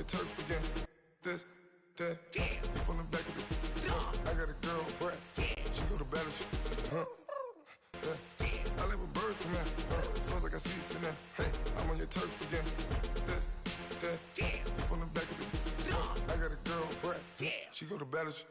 your turf again. This, that, you from the back of the. I got a girl, Brad. She go to battleship. I live with birds come in. Sounds like I see it in there. Hey, I'm on your turf again. This, that, you from the back of the. I got a girl, Brad. She go to battleship.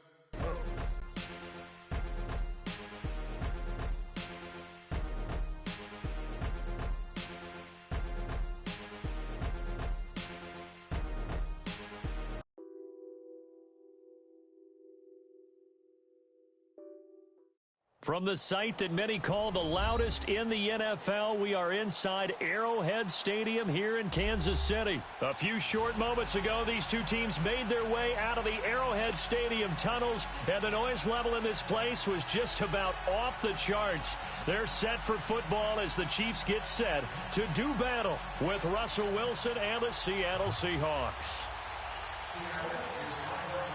From the site that many call the loudest in the NFL, we are inside Arrowhead Stadium here in Kansas City. A few short moments ago, these two teams made their way out of the Arrowhead Stadium tunnels, and the noise level in this place was just about off the charts. They're set for football as the Chiefs get set to do battle with Russell Wilson and the Seattle Seahawks.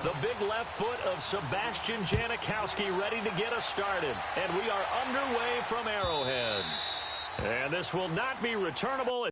The big left foot of Sebastian Janikowski ready to get us started. And we are underway from Arrowhead. And this will not be returnable.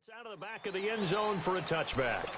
It's out of the back of the end zone for a touchback.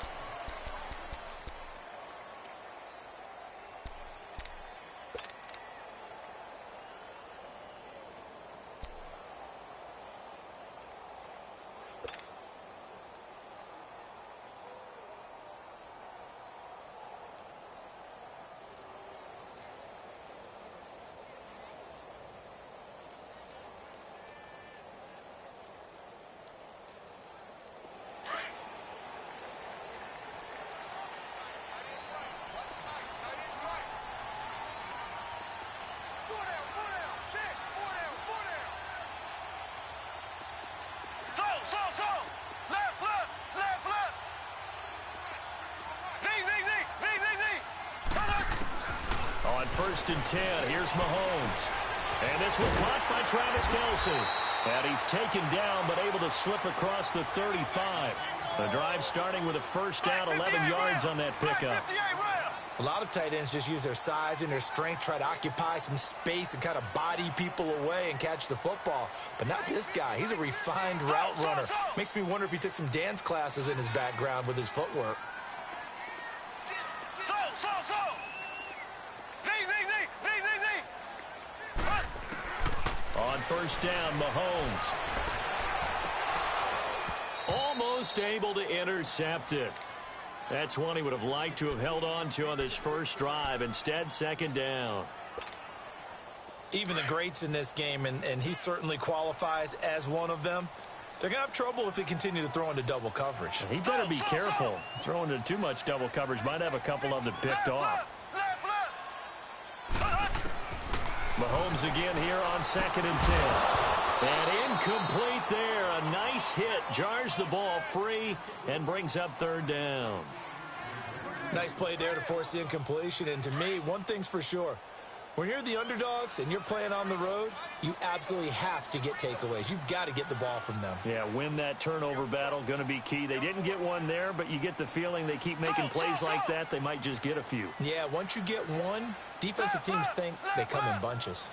First and 10. Here's Mahomes. And this one caught by Travis Kelce. And he's taken down but able to slip across the 35. The drive starting with a first down, 11 yards on that pickup. A lot of tight ends just use their size and their strength, try to occupy some space and kind of body people away and catch the football. But not this guy. He's a refined route runner. Makes me wonder if he took some dance classes in his background with his footwork. On first down, Mahomes. Almost able to intercept it. That's one he would have liked to have held on to on this first drive. Instead, second down. Even the greats in this game, and he certainly qualifies as one of them, they're going to have trouble if they continue to throw into double coverage. He better be careful. Throwing into too much double coverage might have a couple of them picked off. Mahomes again here on second and 10. And incomplete there. A nice hit. Jars the ball free and brings up third down. Nice play there to force the incompletion. And to me, one thing's for sure. When you're the underdogs and you're playing on the road, you absolutely have to get takeaways. You've got to get the ball from them. Yeah, win that turnover battle. Going to be key. They didn't get one there, but you get the feeling they keep making plays like that. They might just get a few. Yeah, once you get one, defensive teams think they come in bunches.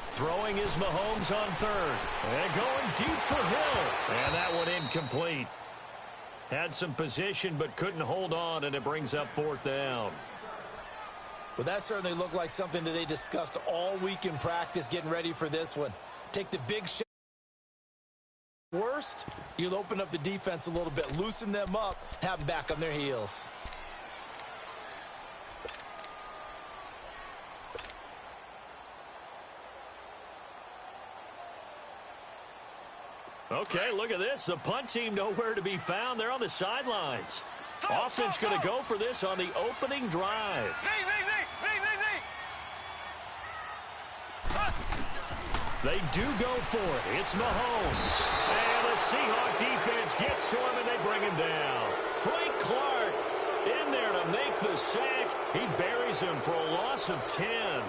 Throwing is Mahomes on third. And going deep for Hill. And that one incomplete. Had some position but couldn't hold on, and it brings up 4th down. Well, that certainly looked like something that they discussed all week in practice getting ready for this one. Take the big shot. Worst, you'll open up the defense a little bit, loosen them up, have them back on their heels. Okay, look at this. The punt team nowhere to be found. They're on the sidelines. Offense going to go for this on the opening drive. They do go for it. It's Mahomes. And the Seahawk defense gets to him, and they bring him down. Frank Clark in there to make the sack. He buries him for a loss of 10.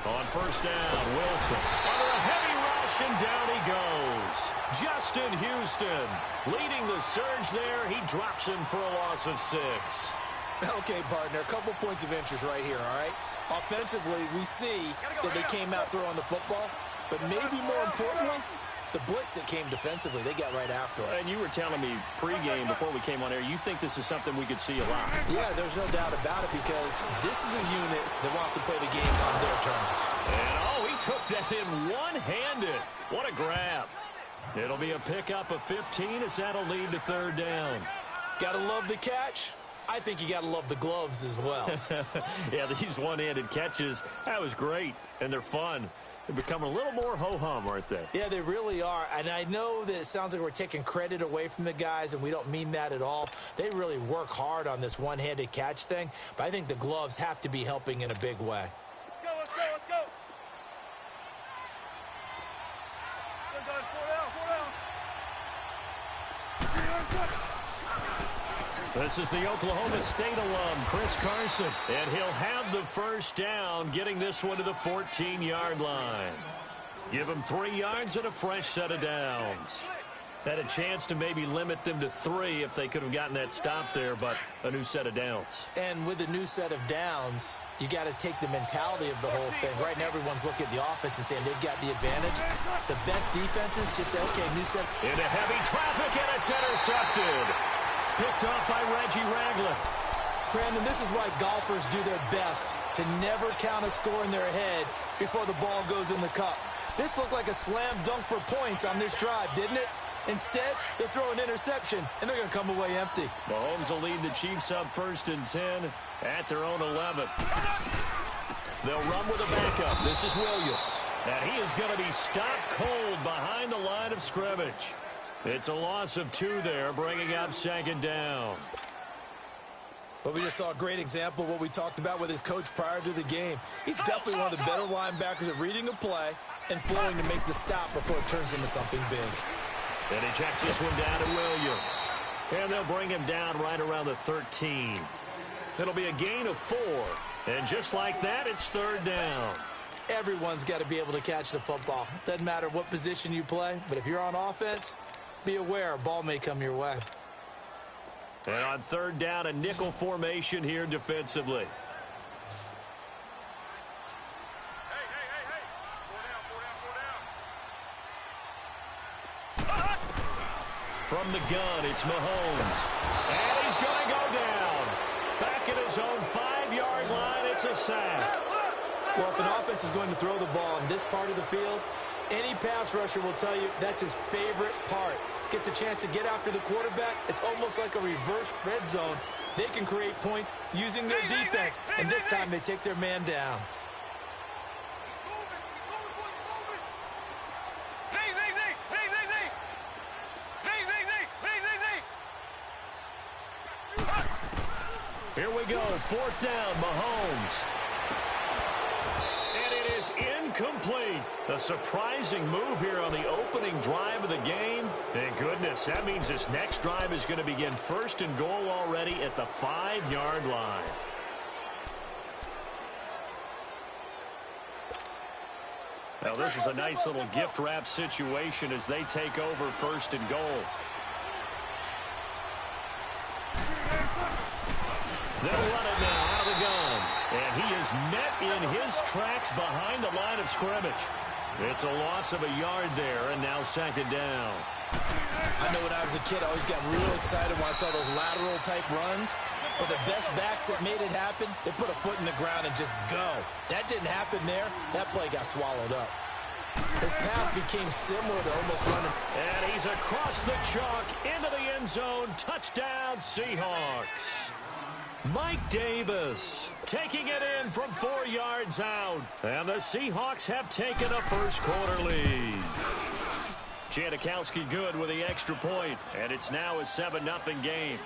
On 1st down, Wilson under a heavy rush, and down he goes. Justin Houston leading the surge there. He drops him for a loss of 6. Okay, partner, a couple points of interest right here, all right? Offensively, we see that they came out throwing the football, but maybe more importantly, the blitz that came defensively, they got right after it. And you were telling me pregame before we came on air, you think this is something we could see a lot. Yeah, there's no doubt about it, because this is a unit that wants to play the game on their terms. And, he took that in one-handed. What a grab. It'll be a pickup of 15 as that'll lead to 3rd down. Gotta love the catch. I think you gotta love the gloves as well. Yeah, these one-handed catches, that was great, and they're fun. They've become a little more ho-hum, aren't they? Yeah, they really are. And I know that it sounds like we're taking credit away from the guys, and we don't mean that at all. They really work hard on this one-handed catch thing, but I think the gloves have to be helping in a big way. Let's go, let's go, let's go. Good, good. 4 down. This is the Oklahoma State alum, Chris Carson, and he'll have the 1st down, getting this one to the 14-yard line. Give him 3 yards and a fresh set of downs. Had a chance to maybe limit them to 3 if they could have gotten that stop there, but a new set of downs. And with a new set of downs, you got to take the mentality of the whole thing. Right now, everyone's looking at the offense and saying they've got the advantage. The best defenses just say, okay, new set. Into heavy traffic, and it's intercepted. Picked off by Reggie Ragland. Brandon, this is why golfers do their best to never count a score in their head before the ball goes in the cup. This looked like a slam dunk for points on this drive, didn't it? Instead, they throw an interception, and they're going to come away empty. Mahomes will lead the Chiefs up 1st and 10 at their own 11. They'll run with a backup. This is Williams. And he is going to be stopped cold behind the line of scrimmage. It's a loss of 2 there, bringing up 2nd down. Well, we just saw a great example of what we talked about with his coach prior to the game. He's definitely one of the better linebackers at reading a play and flowing to make the stop before it turns into something big. And he checks this one down to Williams. And they'll bring him down right around the 13. It'll be a gain of 4. And just like that, it's third down. Everyone's got to be able to catch the football. Doesn't matter what position you play, but if you're on offense, be aware a ball may come your way. And on third down, a nickel formation here defensively. From the gun, it's Mahomes. And he's going to go down. Back at his own 5-yard line, it's a sack. Well, if an offense is going to throw the ball in this part of the field, any pass rusher will tell you that's his favorite part. Gets a chance to get after the quarterback. It's almost like a reverse red zone. They can create points using their defense, and this time they take their man down. Here we go, fourth down, Mahomes. And it is incomplete. A surprising move here on the opening drive of the game. And goodness, that means this next drive is going to begin first and goal already at the 5-yard line. Now this is a nice little gift wrap situation as they take over first and goal. They'll run it now out of the gun. And he is met in his tracks behind the line of scrimmage. It's a loss of a yard there, and now second down. I know when I was a kid, I always got real excited when I saw those lateral-type runs. But the best backs that made it happen, they put a foot in the ground and just go. That didn't happen there. That play got swallowed up. His path became similar to almost running. And he's across the chalk into the end zone. Touchdown, Seahawks. Mike Davis taking it in from 4 yards out. And the Seahawks have taken a first-quarter lead. Janikowski good with the extra point, and it's now a 7-0 game.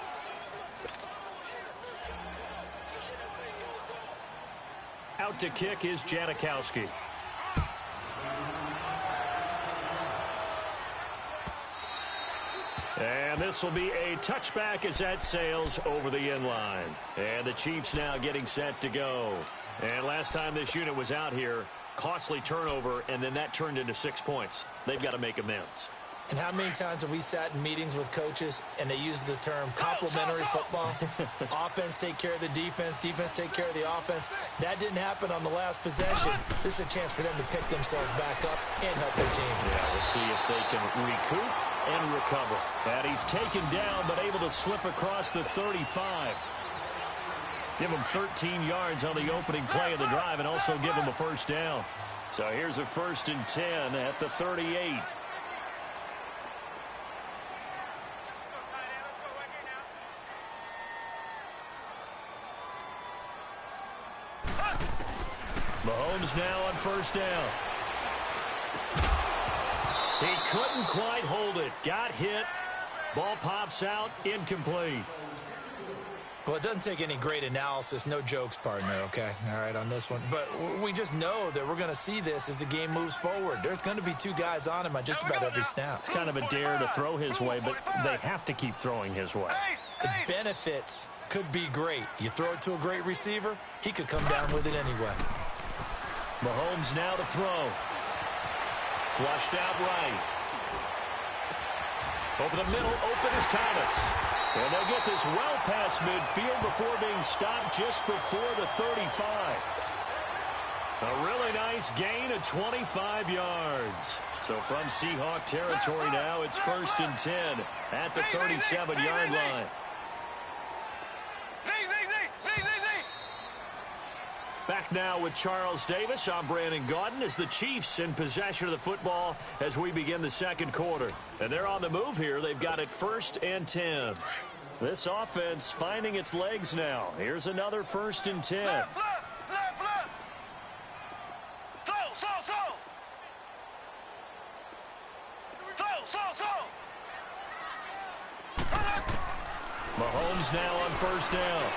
Out to kick is Janikowski. And this will be a touchback as that sails over the end line. And the Chiefs now getting set to go. And last time this unit was out here, costly turnover, and then that turned into 6 points. They've got to make amends. And how many times have we sat in meetings with coaches and they use the term complementary football? Offense take care of the defense, defense take care of the offense. That didn't happen on the last possession. This is a chance for them to pick themselves back up and help their team. Yeah, we'll see if they can recoup and recover. And he's taken down but able to slip across the 35. Give him 13 yards on the opening play of the drive and also give him a first down. So here's a 1st and 10 at the 38. Mahomes now on first down. He couldn't quite hold it. Got hit. Ball pops out. Incomplete. Well, it doesn't take any great analysis. No jokes, partner, okay? All right, on this one. But we just know that we're going to see this as the game moves forward. There's going to be 2 guys on him on just about every snap. It's kind of a dare to throw his way, but they have to keep throwing his way. The benefits could be great. You throw it to a great receiver, he could come down with it anyway. Mahomes now to throw. Flushed out right. Over the middle, open is Thomas. And they'll get this well past midfield before being stopped just before the 35. A really nice gain of 25 yards. So from Seahawk territory now, it's 1st and 10 at the 37-yard line. Back now with Charles Davis. I'm Brandon Gaudin as the Chiefs in possession of the football as we begin the second quarter. And they're on the move here. They've got it 1st and 10. This offense finding its legs now. Here's another 1st and 10. Left. Slow. Mahomes now on first down.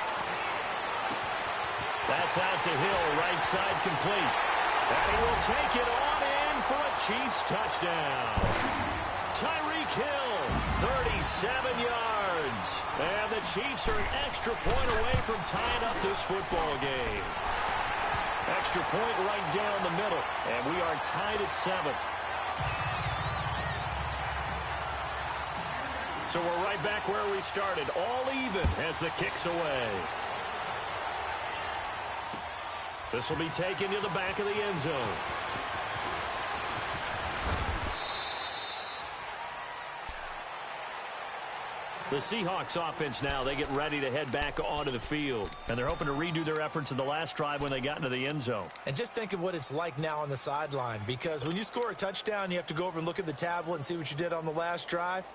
That's out to Hill, right side complete. And he will take it on in for a Chiefs touchdown. Tyreek kill. 37 yards. And the Chiefs are an extra point away from tying up this football game. Extra point right down the middle. And we are tied at 7. So we're right back where we started. All even as the kick's away. This will be taken to the back of the end zone. The Seahawks offense now, they get ready to head back onto the field. And they're hoping to redo their efforts in the last drive when they got into the end zone. And just think of what it's like now on the sideline. Because when you score a touchdown, you have to go over and look at the tablet and see what you did on the last drive.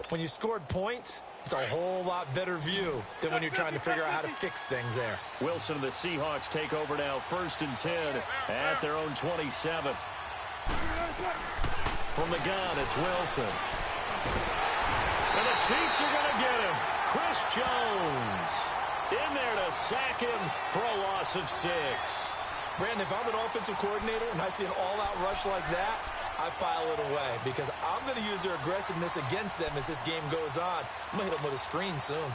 When you scored points, it's a whole lot better view than when you're trying to figure out how to fix things there. Wilson and the Seahawks take over now, 1st and 10 at their own 27. From the gun, it's Wilson. And the Chiefs are going to get him. Chris Jones in there to sack him for a loss of 6. Brandon, if I'm an offensive coordinator and I see an all-out rush like that, I file it away because I'm going to use their aggressiveness against them as this game goes on. I'm going to hit them with a screen soon.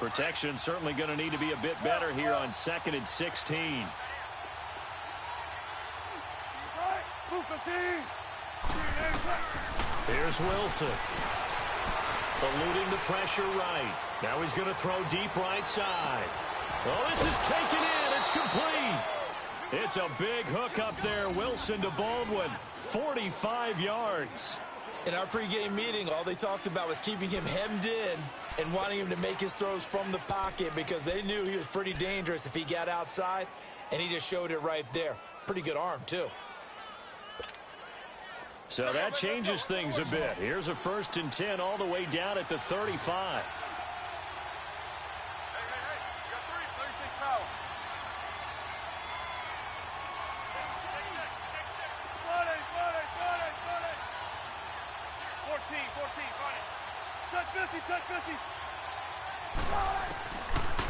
Protection certainly going to need to be a bit better here on 2nd and 16. Here's Wilson. Eluding the pressure right. Now he's going to throw deep right side. Oh, this is taken in. It's complete. It's a big hook up there. Wilson to Baldwin. 45 yards. In our pregame meeting, all they talked about was keeping him hemmed in and wanting him to make his throws from the pocket because they knew he was pretty dangerous if he got outside, and he just showed it right there. Pretty good arm, too. So that changes things a bit. Here's a 1st and 10 all the way down at the 35.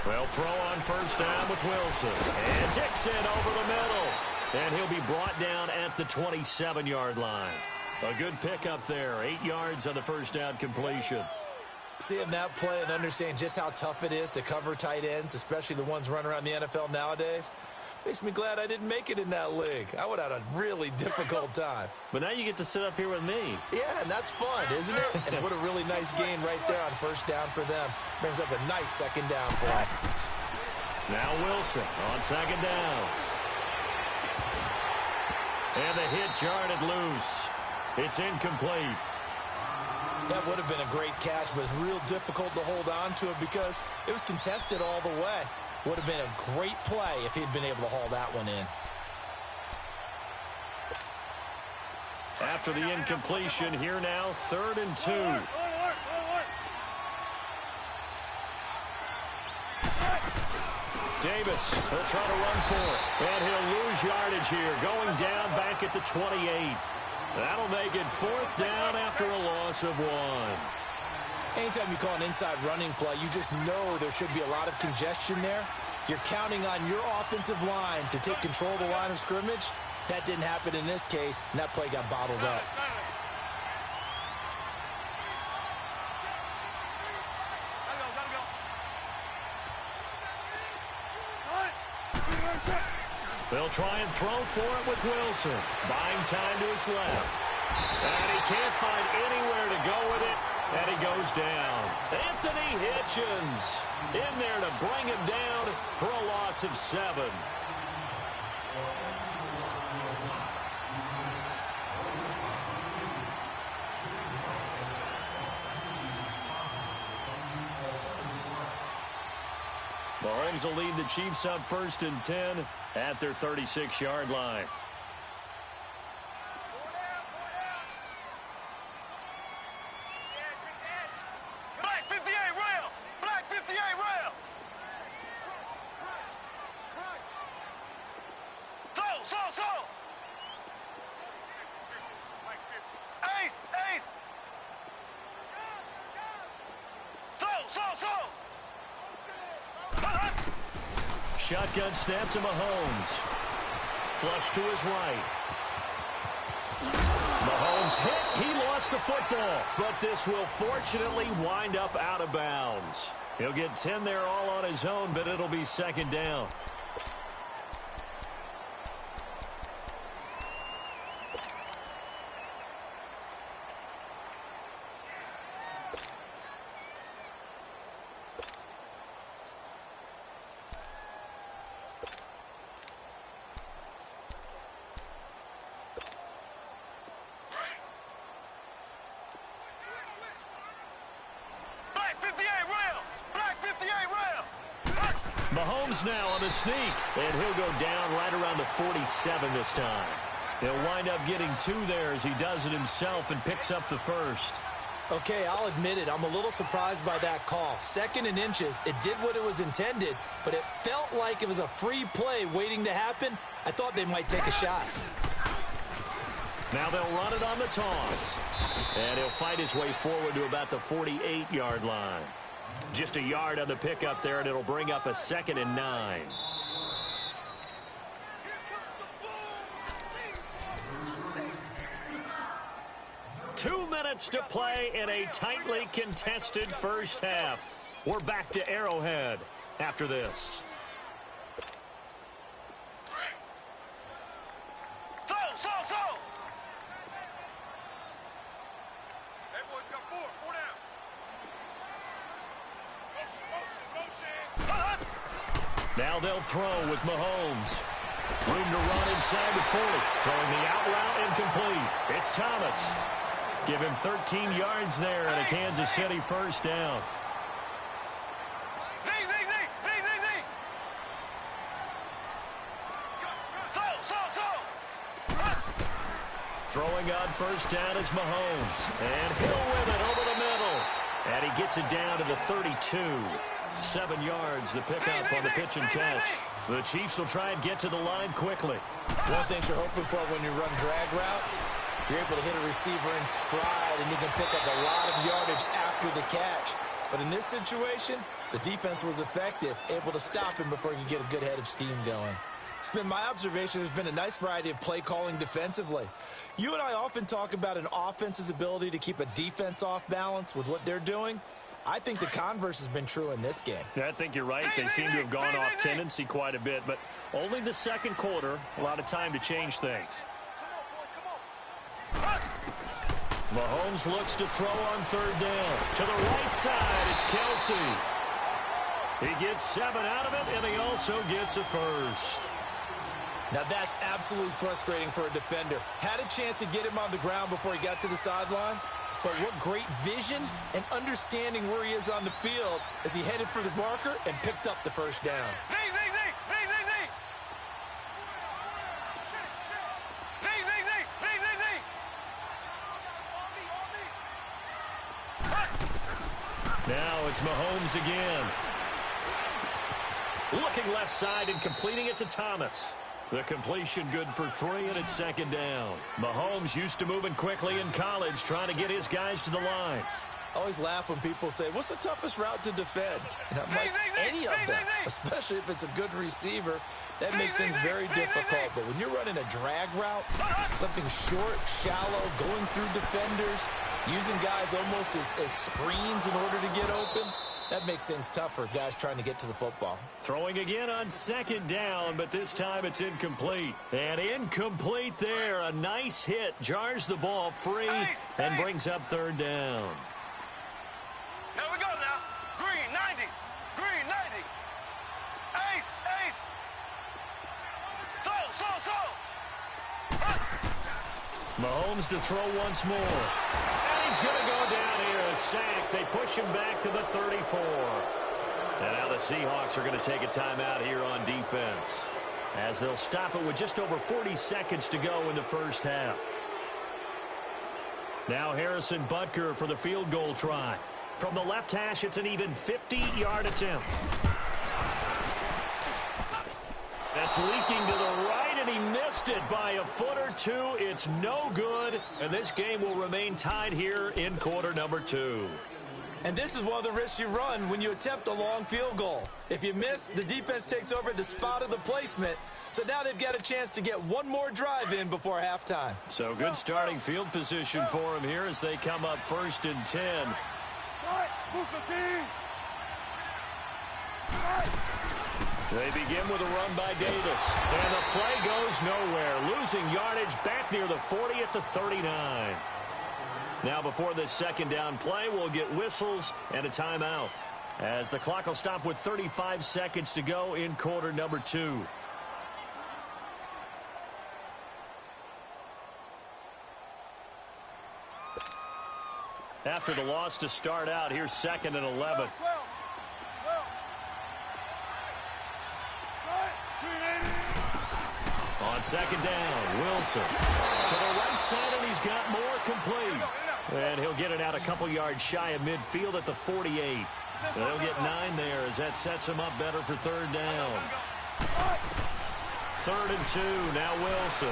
Well, throw on 1st down with Wilson. And Dixon over the middle. And he'll be brought down at the 27-yard line. A good pickup there. 8 yards on the 1st down completion. Seeing that play and understand just how tough it is to cover tight ends, especially the ones running around the NFL nowadays, makes me glad I didn't make it in that league. I would have had a really difficult time. But now you get to sit up here with me. Yeah, and that's fun, isn't it? And what a really nice gain right there on 1st down for them. Brings up a nice 2nd down play. Now Wilson on 2nd down. And the hit jarred it loose. It's incomplete. That would have been a great catch, but it's real difficult to hold on to it because it was contested all the way. Would have been a great play if he'd been able to haul that one in. After the incompletion, here now, 3rd and 2. Davis, he'll try to run for it. And he'll lose yardage here, going down back at the 28. That'll make it 4th down after a loss of 1. Anytime you call an inside running play, you just know there should be a lot of congestion there. You're counting on your offensive line to take control of the line of scrimmage. That didn't happen in this case, and that play got bottled up. They'll try and throw for it with Wilson. Buying time to his left. And he can't find anywhere to go with it. And he goes down. Anthony Hitchens in there to bring him down for a loss of 7. Mahomes will lead the Chiefs up 1st and 10 at their 36-yard line. Black 58 rail! Black 58 rail! Slow! Ace! Slow! shotgun snap to Mahomes. Flush to his right. Mahomes hit. He lost the football. But this will fortunately wind up out of bounds. He'll get 10 there all on his own, but it'll be second down. Mahomes now on the sneak, and he'll go down right around the 47 this time. He'll wind up getting 2 there as he does it himself and picks up the first. Okay, I'll admit it. I'm a little surprised by that call. 2nd and inches. It did what it was intended, but it felt like it was a free play waiting to happen. I thought they might take a shot. Now they'll run it on the toss. And he'll fight his way forward to about the 48-yard line. Just a yard on the pickup there, and it'll bring up a 2nd and 9. Two minutes to play in a tightly contested first half. We're back to Arrowhead after this. Now they'll throw with Mahomes. Room to run inside the 40. Throwing the out route incomplete. It's Thomas. Give him 13 yards there and a Kansas City first down. Throwing on first down is Mahomes. And he'll win it over the middle. And he gets it down to the 32. 7 yards, the pickup on the pitch and catch. The Chiefs will try and get to the line quickly. One thing you're hoping for when you run drag routes, you're able to hit a receiver in stride, and you can pick up a lot of yardage after the catch. But in this situation, the defense was effective, able to stop him before he could get a good head of steam going. It's been my observation there's been a nice variety of play calling defensively. You and I often talk about an offense's ability to keep a defense off balance with what they're doing. I think the converse has been true in this game. Yeah, I think you're right. They seem to have gone off tendency quite a bit, but only the second quarter, a lot of time to change things. Mahomes looks to throw on third down. To the right side, it's Kelsey. He gets 7 out of it, and he also gets a first. Now that's absolutely frustrating for a defender. Had a chance to get him on the ground before he got to the sideline. But what great vision and understanding where he is on the field as he headed for the marker and picked up the first down. Now it's Mahomes again. Looking left side and completing it to Thomas. The completion good for 3, and it's second down. Mahomes used to moving quickly in college, trying to get his guys to the line. I always laugh when people say, what's the toughest route to defend? And I'm like, any of them, especially if it's a good receiver. That makes things very difficult. But when you're running a drag route, something short, shallow, going through defenders, using guys almost as screens in order to get open, that makes things tough for guys trying to get to the football. Throwing again on second down, but this time it's incomplete. And incomplete there. A nice hit. Jars the ball free and brings up third down. Here we go now. Green, 90. Green, 90. Ace, ace. Mahomes to throw once more. And he's going to go down here. A sack. They push him back to the 34. And now the Seahawks are going to take a timeout here on defense, as they'll stop it with just over 40 seconds to go in the first half. Now Harrison Butker for the field goal try. From the left hash, it's an even 50-yard attempt. That's leaking to the right, and he missed it by a foot or two. It's no good, and this game will remain tied here in quarter number 2. And this is one of the risks you run when you attempt a long field goal. If you miss, the defense takes over at the spot of the placement. So now they've got a chance to get one more drive in before halftime. So good starting field position for them here as they come up 1st and 10. They begin with a run by Davis. And the play goes nowhere. Losing yardage back near the 40 at the 39. Now before this second down play, we'll get whistles and a timeout, as the clock will stop with 35 seconds to go in quarter number 2. After the loss to start out, here's 2nd and 11. On 2nd down, Wilson to the right side, and he's got more complete. And he'll get it out a couple yards shy of midfield at the 48. They'll get 9 there as that sets him up better for 3rd down. 3rd and 2, now Wilson.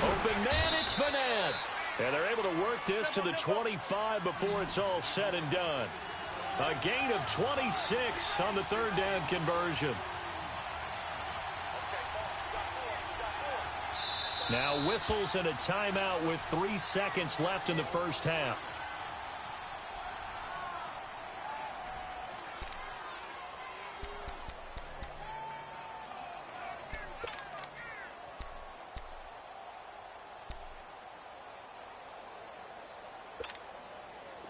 Open man, it's Vanette. And they're able to work this to the 25 before it's all said and done. A gain of 26 on the 3rd down conversion. Now whistles and a timeout with 3 seconds left in the first half.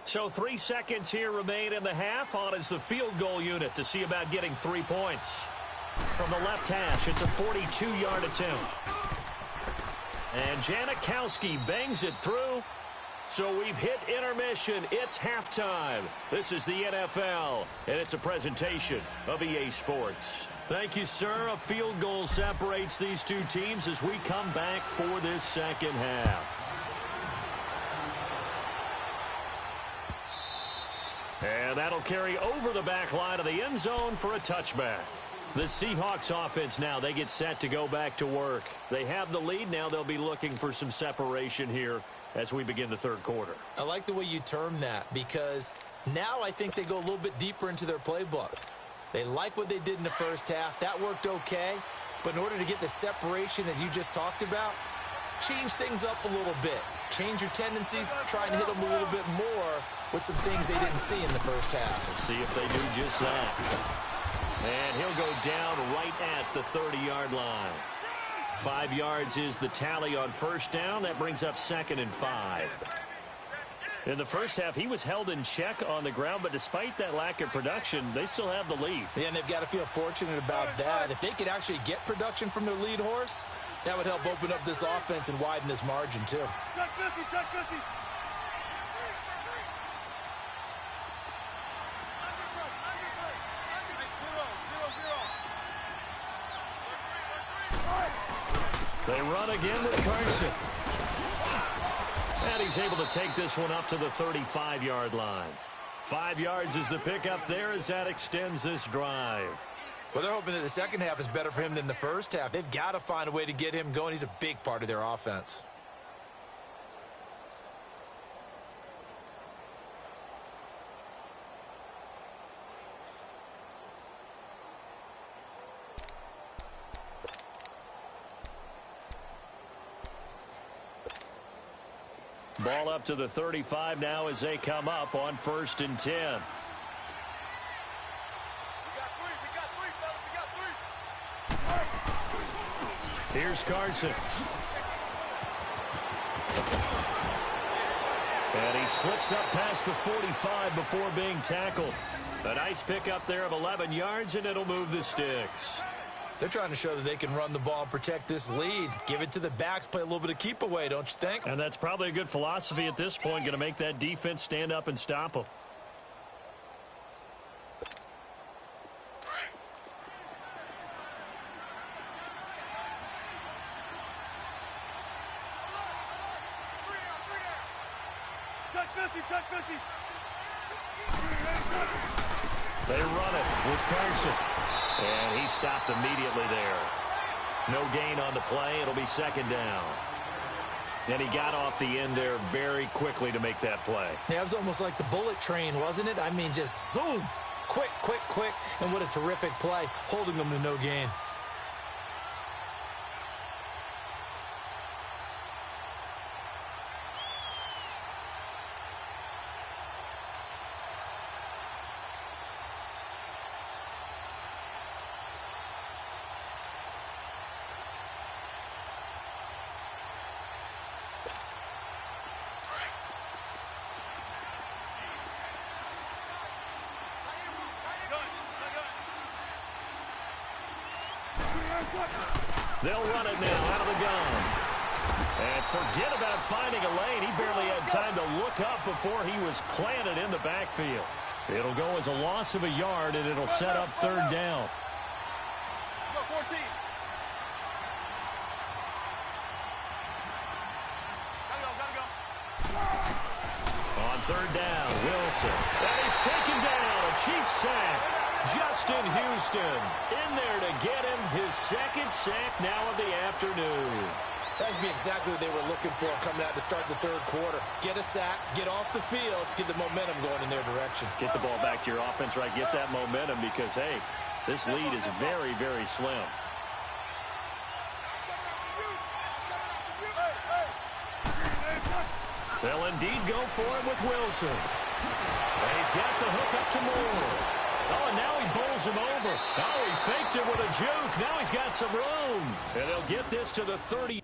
So 3 seconds here remain in the half. On is the field goal unit to see about getting 3 points. From the left hash, it's a 42-yard attempt. And Janikowski bangs it through. So we've hit intermission. It's halftime. This is the NFL, and it's a presentation of EA Sports. Thank you, sir. A field goal separates these two teams as we come back for this second half. And that'll carry over the back line of the end zone for a touchback. The Seahawks offense now, they get set to go back to work. They have the lead. Now they'll be looking for some separation here as we begin the third quarter. I like the way you term that, because now I think they go a little bit deeper into their playbook. They like what they did in the first half. That worked okay. But in order to get the separation that you just talked about, change things up a little bit. Change your tendencies, try and hit them a little bit more with some things they didn't see in the first half. Let's see if they do just that. And he'll go down right at the 30-yard line. 5 yards is the tally on first down. That brings up 2nd and 5. In the first half, he was held in check on the ground, but despite that lack of production, they still have the lead. Yeah, and they've got to feel fortunate about that. If they could actually get production from their lead horse, that would help open up this offense and widen this margin, too. Check 50, check 50. They run again with Carson. And he's able to take this one up to the 35-yard line. 5 yards is the pickup there as that extends this drive. Well, they're hoping that the second half is better for him than the first half. They've got to find a way to get him going. He's a big part of their offense. Ball up to the 35 now as they come up on 1st and 10. We got three, fellas, we got three. Here's Carson. And he slips up past the 45 before being tackled. A nice pickup there of 11 yards, and it'll move the sticks. They're trying to show that they can run the ball and protect this lead. Give it to the backs, play a little bit of keep away, don't you think? And that's probably a good philosophy at this point, going to make that defense stand up and stop them. Check 50, check 50. They run it with Carson. And he stopped immediately there. No gain on the play. It'll be 2nd down. And he got off the end there very quickly to make that play. Yeah, it was almost like the bullet train, wasn't it? I mean, just zoom. Quick, quick, quick. And what a terrific play, holding them to no gain. They'll run it now out of the gun. And forget about finding a lane. He barely had time to look up before he was planted in the backfield. It'll go as a loss of a yard, and it'll set up third down. Go 14. Gotta go. On third down, Wilson. And he's taken down. A Chiefs sack. Justin Houston in there to get him his second sack now of the afternoon. That's be exactly what they were looking for coming out to start the third quarter. Get a sack, get off the field, get the momentum going in their direction. Get the ball back to your offense, right? Get that momentum because, hey, this lead is very, very slim. They'll indeed go for it with Wilson. And he's got the hook up to Moore. Oh, and now he bowls him over. Oh, he faked it with a juke. Now he's got some room. And they'll get this to the 30.